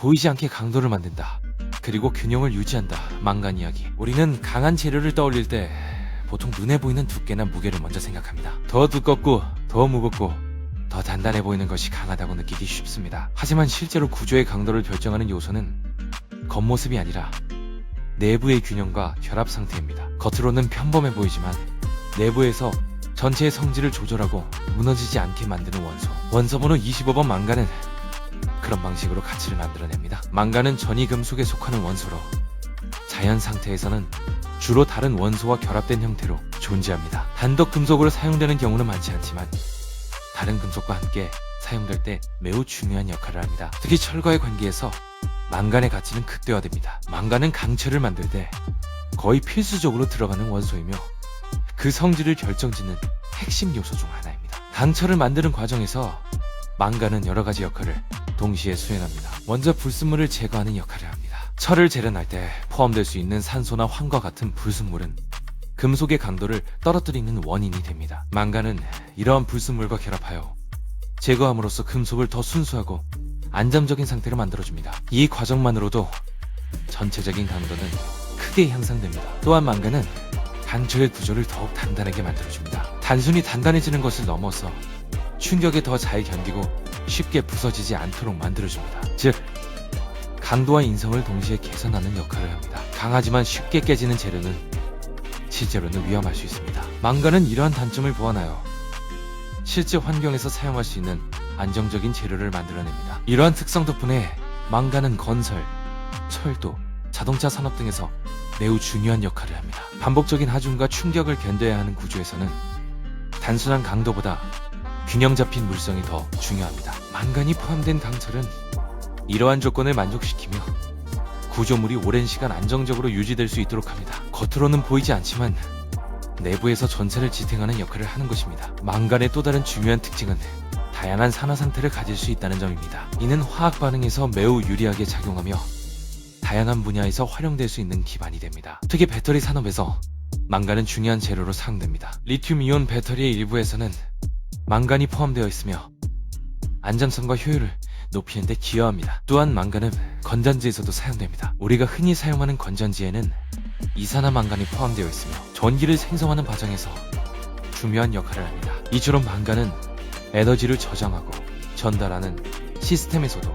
보이지 않게 강도를 만든다. 그리고 균형을 유지한다. 망간 이야기. 우리는 강한 재료를 떠올릴 때 보통 눈에 보이는 두께나 무게를 먼저 생각합니다. 더 두껍고 더 무겁고 더 단단해 보이는 것이 강하다고 느끼기 쉽습니다. 하지만 실제로 구조의 강도를 결정하는 요소는 겉모습이 아니라 내부의 균형과 결합 상태입니다. 겉으로는 평범해 보이지만 내부에서 전체의 성질을 조절하고 무너지지 않게 만드는 원소. 원소 번호 25번 망간은 그런 방식으로 가치를 만들어냅니다. 망간은 전이 금속에 속하는 원소로 자연 상태에서는 주로 다른 원소와 결합된 형태로 존재합니다. 단독 금속으로 사용되는 경우는 많지 않지만 다른 금속과 함께 사용될 때 매우 중요한 역할을 합니다. 특히 철과의 관계에서 망간의 가치는 극대화됩니다. 망간은 강철을 만들 때 거의 필수적으로 들어가는 원소이며 그 성질을 결정짓는 핵심 요소 중 하나입니다. 강철을 만드는 과정에서 망간은 여러 가지 역할을 동시에 수행합니다. 먼저 불순물을 제거하는 역할을 합니다. 철을 재련할 때 포함될 수 있는 산소나 황과 같은 불순물은 금속의 강도를 떨어뜨리는 원인이 됩니다. 망간은 이러한 불순물과 결합하여 제거함으로써 금속을 더 순수하고 안정적인 상태로 만들어줍니다. 이 과정만으로도 전체적인 강도는 크게 향상됩니다. 또한 망간은 강철의 구조를 더욱 단단하게 만들어줍니다. 단순히 단단해지는 것을 넘어서 충격에 더 잘 견디고 쉽게 부서지지 않도록 만들어줍니다. 즉, 강도와 인성을 동시에 개선하는 역할을 합니다. 강하지만 쉽게 깨지는 재료는 실제로는 위험할 수 있습니다. 망간은 이러한 단점을 보완하여 실제 환경에서 사용할 수 있는 안정적인 재료를 만들어냅니다. 이러한 특성 덕분에 망간은 건설, 철도, 자동차 산업 등에서 매우 중요한 역할을 합니다. 반복적인 하중과 충격을 견뎌야 하는 구조에서는 단순한 강도보다 균형 잡힌 물성이 더 중요합니다. 망간이 포함된 강철은 이러한 조건을 만족시키며 구조물이 오랜 시간 안정적으로 유지될 수 있도록 합니다. 겉으로는 보이지 않지만 내부에서 전체를 지탱하는 역할을 하는 것입니다. 망간의 또 다른 중요한 특징은 다양한 산화 상태를 가질 수 있다는 점입니다. 이는 화학 반응에서 매우 유리하게 작용하며 다양한 분야에서 활용될 수 있는 기반이 됩니다. 특히 배터리 산업에서 망간은 중요한 재료로 사용됩니다. 리튬이온 배터리의 일부에서는 망간이 포함되어 있으며 안전성과 효율을 높이는 데 기여합니다. 또한 망간은 건전지에서도 사용됩니다. 우리가 흔히 사용하는 건전지에는 이산화망간이 포함되어 있으며 전기를 생성하는 과정에서 중요한 역할을 합니다. 이처럼 망간은 에너지를 저장하고 전달하는 시스템에서도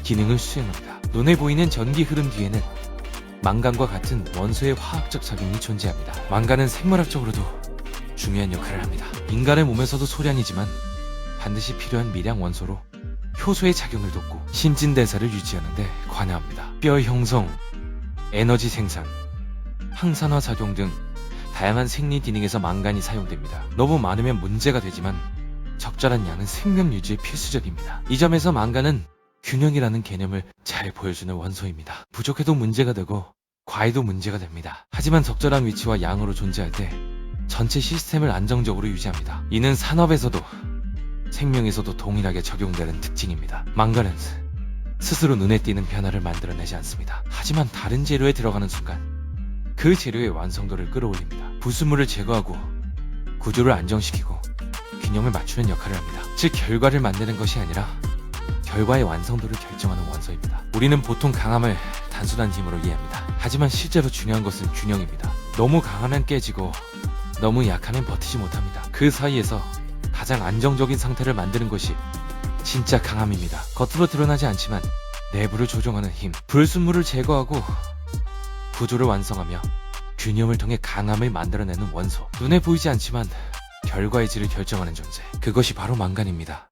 기능을 수행합니다. 눈에 보이는 전기 흐름 뒤에는 망간과 같은 원소의 화학적 작용이 존재합니다. 망간은 생물학적으로도 중요한 역할을 합니다. 인간의 몸에서도 소량이지만 반드시 필요한 미량 원소로 효소의 작용을 돕고 신진대사를 유지하는 데 관여합니다. 뼈 형성, 에너지 생산, 항산화 작용 등 다양한 생리 기능에서 망간이 사용됩니다. 너무 많으면 문제가 되지만 적절한 양은 생명 유지에 필수적입니다. 이 점에서 망간은 균형이라는 개념을 잘 보여주는 원소입니다. 부족해도 문제가 되고 과해도 문제가 됩니다. 하지만 적절한 위치와 양으로 존재할 때 전체 시스템을 안정적으로 유지합니다. 이는 산업에서도 생명에서도 동일하게 적용되는 특징입니다. 망간은 스스로 눈에 띄는 변화를 만들어내지 않습니다. 하지만 다른 재료에 들어가는 순간 그 재료의 완성도를 끌어올립니다. 불순물을 제거하고 구조를 안정시키고 균형을 맞추는 역할을 합니다. 즉 결과를 만드는 것이 아니라 결과의 완성도를 결정하는 원소입니다. 우리는 보통 강함을 단순한 힘으로 이해합니다. 하지만 실제로 중요한 것은 균형입니다. 너무 강하면 깨지고 너무 약하면 버티지 못합니다. 그 사이에서 가장 안정적인 상태를 만드는 것이 진짜 강함입니다. 겉으로 드러나지 않지만 내부를 조종하는 힘, 불순물을 제거하고 구조를 완성하며 균형을 통해 강함을 만들어내는 원소, 눈에 보이지 않지만 결과의 질을 결정하는 존재, 그것이 바로 망간입니다.